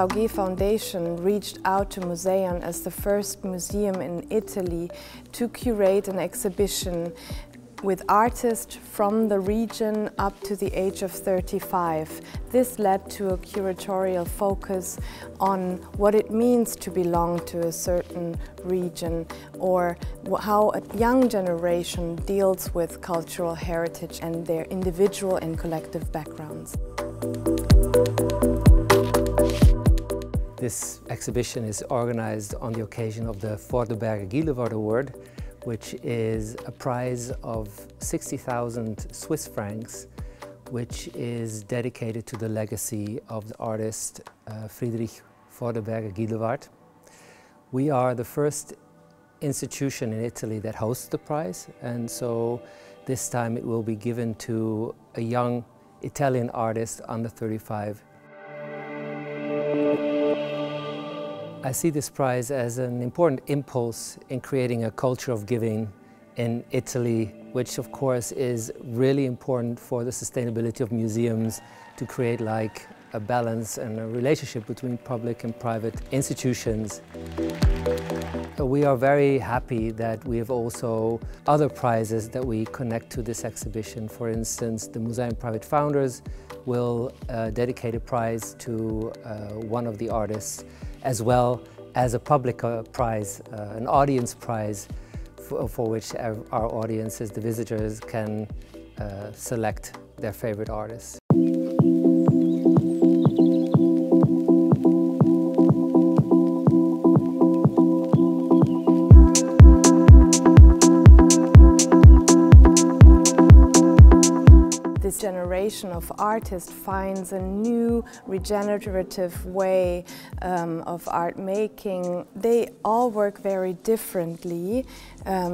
Radine Foundation reached out to Museion as the first museum in Italy to curate an exhibition with artists from the region up to the age of 35. This led to a curatorial focus on what it means to belong to a certain region, or how a young generation deals with cultural heritage and their individual and collective backgrounds. This exhibition is organized on the occasion of the Vordemberge-Gildewart Award, which is a prize of 60,000 Swiss francs, which is dedicated to the legacy of the artist Friedrich Vordemberge-Gildewart. We are the first institution in Italy that hosts the prize, and so this time it will be given to a young Italian artist under 35. I see this prize as an important impulse in creating a culture of giving in Italy, which of course is really important for the sustainability of museums, to create like a balance and a relationship between public and private institutions. We are very happy that we have also other prizes that we connect to this exhibition. For instance, the Museion Private Founders will dedicate a prize to one of the artists, as well as a public prize, an audience prize, for which our audiences, the visitors, can select their favorite artists. This generation of artists finds a new regenerative way of art making. They all work very differently.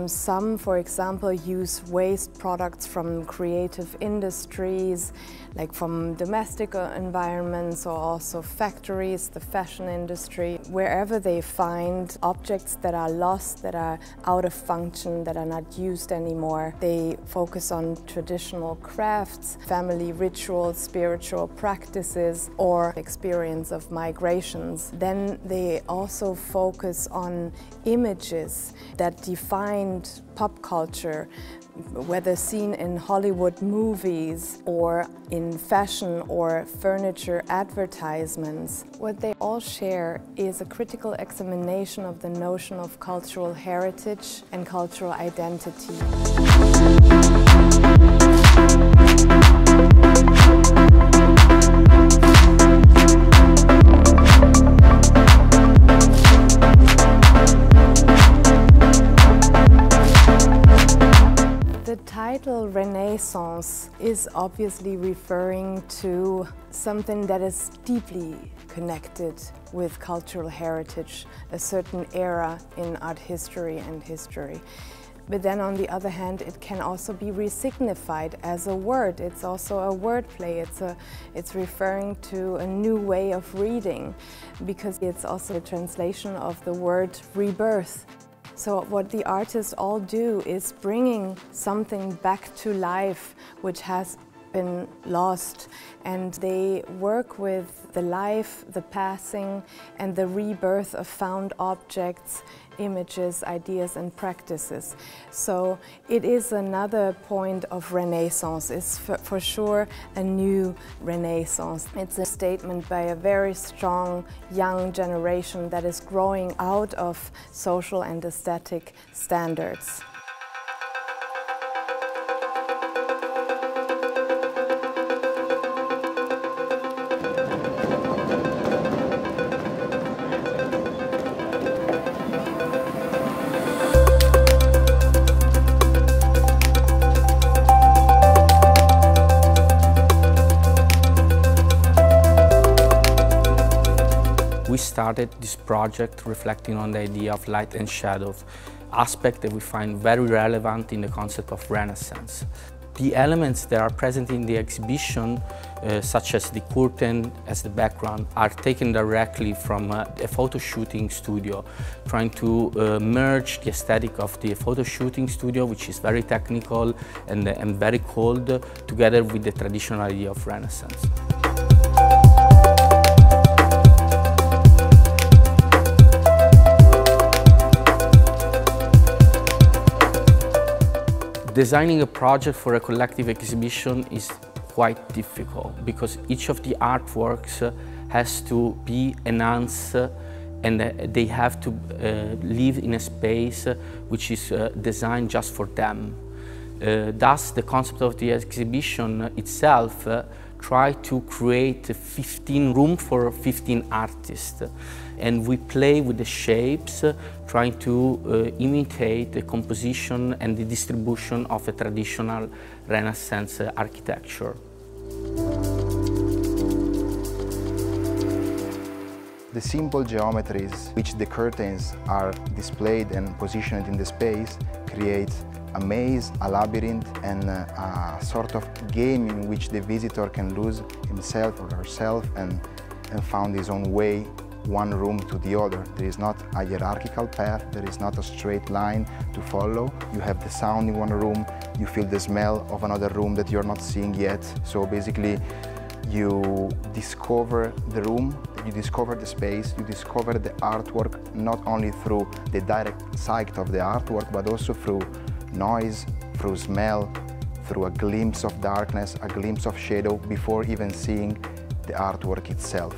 Some, for example, use waste products from creative industries, like from domestic environments or also factories, the fashion industry. Wherever they find objects that are lost, that are out of function, that are not used anymore, they focus on traditional crafts, family rituals, spiritual practices, or experience of migrations. Then they also focus on images that defined pop culture, whether seen in Hollywood movies or in fashion or furniture advertisements. What they all share is a critical examination of the notion of cultural heritage and cultural identity. The title Renaissance is obviously referring to something that is deeply connected with cultural heritage, a certain era in art history and history. But then on the other hand, it can also be resignified as a word. It's also a wordplay. It's referring to a new way of reading, because it's also a translation of the word rebirth. So what the artists all do is bringing something back to life which has been lost, and they work with the life, the passing, and the rebirth of found objects, images, ideas, and practices. So it is another point of Renaissance. It's for sure a new Renaissance. It's a statement by a very strong young generation that is growing out of social and aesthetic standards. We started this project reflecting on the idea of light and shadow, aspect that we find very relevant in the concept of Renaissance. The elements that are present in the exhibition, such as the curtain as the background, are taken directly from a photo shooting studio, trying to merge the aesthetic of the photo shooting studio, which is very technical and very cold, together with the traditional idea of Renaissance. Designing a project for a collective exhibition is quite difficult because each of the artworks has to be enhanced and they have to live in a space which is designed just for them. Thus, the concept of the exhibition itself try to create 15 room for 15 artists. And we play with the shapes, trying to imitate the composition and the distribution of a traditional Renaissance architecture. The simple geometries which the curtains are displayed and positioned in the space create a maze, a labyrinth, and a sort of game in which the visitor can lose himself or herself and find his own way, one room to the other. There is not a hierarchical path, there is not a straight line to follow. You have the sound in one room, you feel the smell of another room that you're not seeing yet. So basically, you discover the room, you discover the space, you discover the artwork, not only through the direct sight of the artwork, but also through noise, through smell, through a glimpse of darkness, a glimpse of shadow, before even seeing the artwork itself.